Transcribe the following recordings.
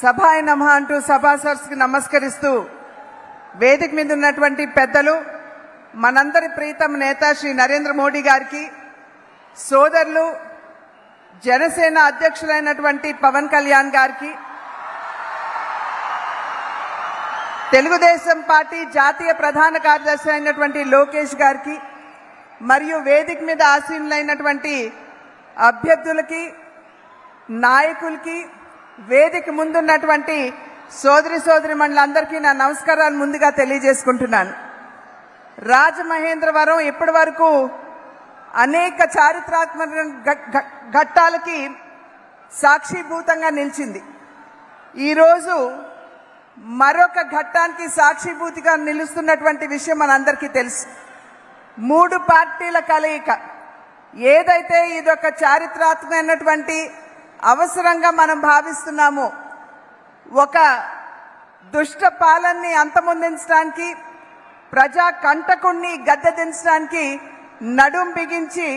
సభాయ నమః అంటూ సభా సరస్సుకి నమస్కరిస్తూ వేదిక మీద ఉన్నటువంటి పెద్దలు మనందరి ప్రీతం నేత శ్రీ నరేంద్ర మోడీ గారికి, సోదరులు జనసేన అధ్యక్షులైనటువంటి పవన్ కళ్యాణ్ గారికి, తెలుగుదేశం పార్టీ జాతీయ ప్రధాన కార్యదర్శి అయినటువంటి లోకేష్ గారికి, మరియు వేదిక మీద ఆసీనులైనటువంటి అభ్యర్థులకి, నాయకులకి, వేదిక ముందున్నటువంటి సోదరిమణులందరికీ నా నమస్కారాలు ముందుగా తెలియజేసుకుంటున్నాను. రాజమహేంద్రవరం ఇప్పటి వరకు అనేక చారిత్రాత్మక ఘట్టాలకి సాక్షిభూతంగా నిలిచింది. ఈరోజు మరొక ఘట్టానికి సాక్షిభూతిగా నిలుస్తున్నటువంటి విషయం మనందరికీ తెలుసు. 3 పార్టీల కలయిక ఏదైతే ఇదొక చారిత్రాత్మకమైనటువంటి అవసరంగా మనం భావిస్తున్నామో, ఒక దుష్ట పాలనని అంతమొందించడానికి, ప్రజా కంటకుణ్ణి గద్దెదించడానికి నడుం బిగించి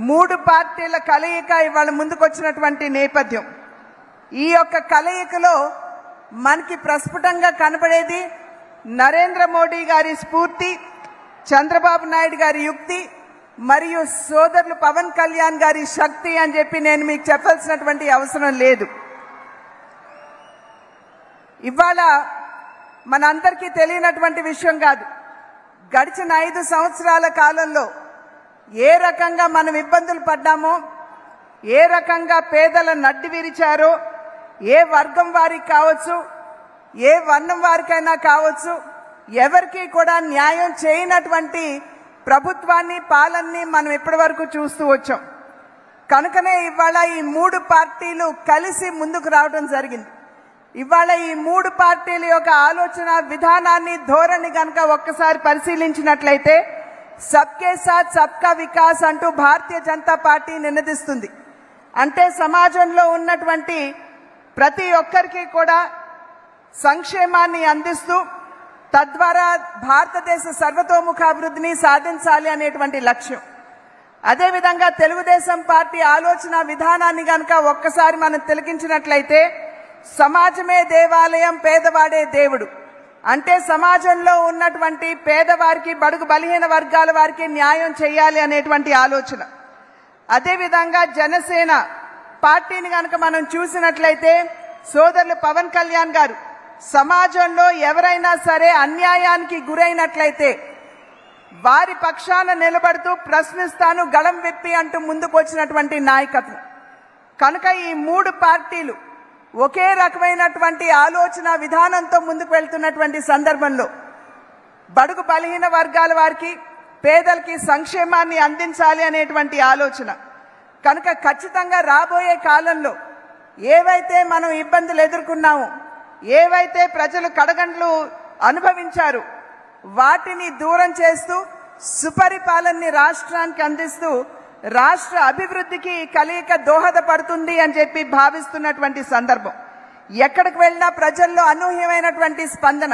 3 పార్టీల కలయిక ఇవాళ ముందుకొచ్చినటువంటి నేపథ్యం. ఈ యొక్క కలయికలో మనకి ప్రస్ఫుటంగా కనబడేది నరేంద్ర మోడీ గారి స్ఫూర్తి, చంద్రబాబు నాయుడు గారి యుక్తి, మరియు సోదరులు పవన్ కళ్యాణ్ గారి శక్తి అని చెప్పి నేను మీకు చెప్పాల్సినటువంటి అవసరం లేదు. ఇవాళ మనందరికీ తెలియనటువంటి విషయం కాదు, గడిచిన 5 సంవత్సరాల కాలంలో ఏ రకంగా మనం ఇబ్బందులు పడ్డామో, ఏ రకంగా పేదల నడ్డి విరిచారో, ఏ వర్గం వారికి కావచ్చు, ఏ వర్ణం వారికైనా కావచ్చు, ఎవరికి కూడా న్యాయం చేయనటువంటి ప్రభుత్వాన్ని, పాలనని మనం ఇప్పటి వరకు చూస్తూ వచ్చాం. కనుకనే ఇవాళ ఈ 3 పార్టీలు కలిసి ముందుకు రావడం జరిగింది. ఇవాళ ఈ 3 పార్టీల యొక్క ఆలోచన విధానాన్ని, ధోరణి కనుక ఒక్కసారి పరిశీలించినట్లయితే సబ్కే సాత్ సబ్కా వికాస్ అంటూ భారతీయ జనతా పార్టీ నినదిస్తుంది. అంటే సమాజంలో ఉన్నటువంటి ప్రతి ఒక్కరికి కూడా సంక్షేమాన్ని అందిస్తూ తద్వారా భారతదేశ సర్వతోముఖాభివృద్ధిని సాధించాలి అనేటువంటి లక్ష్యం. అదేవిధంగా తెలుగుదేశం పార్టీ ఆలోచన విధానాన్ని కనుక ఒక్కసారి మనం తిలకించినట్లయితే సమాజమే దేవాలయం, పేదవాడే దేవుడు. అంటే సమాజంలో ఉన్నటువంటి పేదవారికి, బడుగు బలహీన వర్గాల వారికి న్యాయం చేయాలి అనేటువంటి ఆలోచన. అదేవిధంగా జనసేన పార్టీని కనుక మనం చూసినట్లయితే సోదరులు పవన్ కళ్యాణ్ గారు సమాజంలో ఎవరైనా సరే అన్యాయానికి గురైనట్లయితే వారి పక్షాన నిలబడుతూ ప్రశ్నిస్తాను, గళం విప్పి అంటూ ముందుకు వచ్చినటువంటి నాయకత్వం. కనుక ఈ 3 పార్టీలు ఒకే రకమైనటువంటి ఆలోచన విధానంతో ముందుకు వెళ్తున్నటువంటి సందర్భంలో బడుగు బలహీన వర్గాల వారికి, పేదలకి సంక్షేమాన్ని అందించాలి అనేటువంటి ఆలోచన. కనుక ఖచ్చితంగా రాబోయే కాలంలో ఏవైతే మనం ఇబ్బందులు ఎదుర్కొన్నామో, ఏవైతే ప్రజలు కడగండ్లు అనుభవించారు, వాటిని దూరం చేస్తూ సుపరిపాలనని రాష్ట్రానికి అందిస్తూ రాష్ట్ర అభివృద్ధికి కలయిక దోహదపడుతుంది అని చెప్పి భావిస్తున్నటువంటి సందర్భం. ఎక్కడికి వెళ్ళినా ప్రజల్లో అనూహ్యమైనటువంటి స్పందన,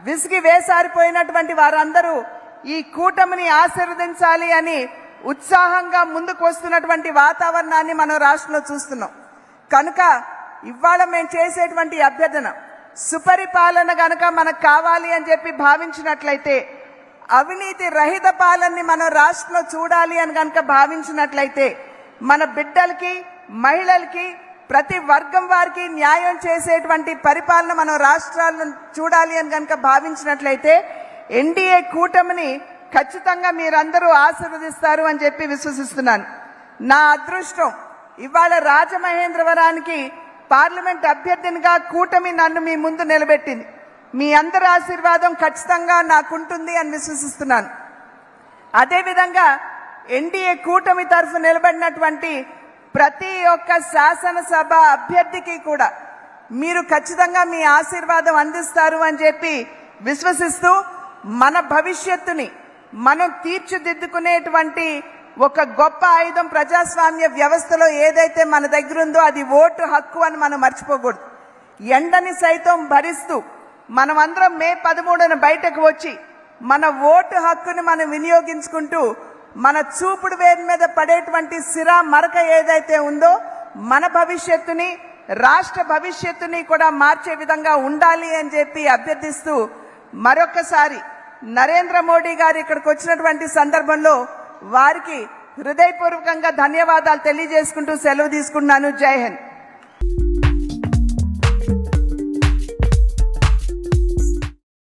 విసిగి వేసారిపోయినటువంటి వారందరూ ఈ కూటమిని ఆశీర్వదించాలి అని ఉత్సాహంగా ముందుకు వస్తున్నటువంటి వాతావరణాన్ని మనం రాష్ట్రంలో చూస్తున్నాం. కనుక ఇవాళ మేము చేసేటువంటి అభ్యర్థన, సుపరిపాలన గనక మనకు కావాలి అని చెప్పి భావించినట్లయితే, అవినీతి రహిత పాలనని మనం రాష్ట్రంలో చూడాలి అని గనక భావించినట్లయితే, మన బిడ్డలకి, మహిళలకి, ప్రతి వర్గం వారికి న్యాయం చేసేటువంటి పరిపాలన మనం రాష్ట్రాలను చూడాలి అని గనక భావించినట్లయితే ఎన్డీఏ కూటమిని ఖచ్చితంగా మీరందరూ ఆశీర్వదిస్తారు అని చెప్పి విశ్వసిస్తున్నాను. నా అదృష్టం ఇవాళ రాజమహేంద్రవరానికి పార్లమెంట్ అభ్యర్థినిగా కూటమి నన్ను మీ ముందు నిలబెట్టింది. మీ అందరి ఆశీర్వాదం ఖచ్చితంగా నాకుంటుంది అని విశ్వసిస్తున్నాను. అదేవిధంగా ఎన్డీఏ కూటమి తరఫు నిలబడినటువంటి ప్రతి ఒక్క శాసనసభ అభ్యర్థికి కూడా మీరు ఖచ్చితంగా మీ ఆశీర్వాదం అందిస్తారు అని చెప్పి విశ్వసిస్తూ మన భవిష్యత్తుని మనం తీర్చిదిద్దుకునేటువంటి ఒక గొప్ప ఆయుధం ప్రజాస్వామ్య వ్యవస్థలో ఏదైతే మన దగ్గర ఉందో అది ఓటు హక్కు అని మనం మర్చిపోకూడదు. ఎండని సైతం భరిస్తూ మనమందరం మే 13న బయటకు వచ్చి మన ఓటు హక్కుని మనం వినియోగించుకుంటూ మన చూపుడు వేరు మీద పడేటువంటి సిరా మరక ఏదైతే ఉందో మన భవిష్యత్తుని రాష్ట్ర భవిష్యత్తుని కూడా మార్చే విధంగా ఉండాలి అని చెప్పి అభ్యర్థిస్తూ మరొకసారి నరేంద్ర మోడీ గారు ఇక్కడికి వచ్చినటువంటి సందర్భంలో వారికి హృదయపూర్వకంగా ధన్యవాదాలు తెలియజేసుకుంటూ సెలవు తీసుకుంటున్నాను. జై హింద్.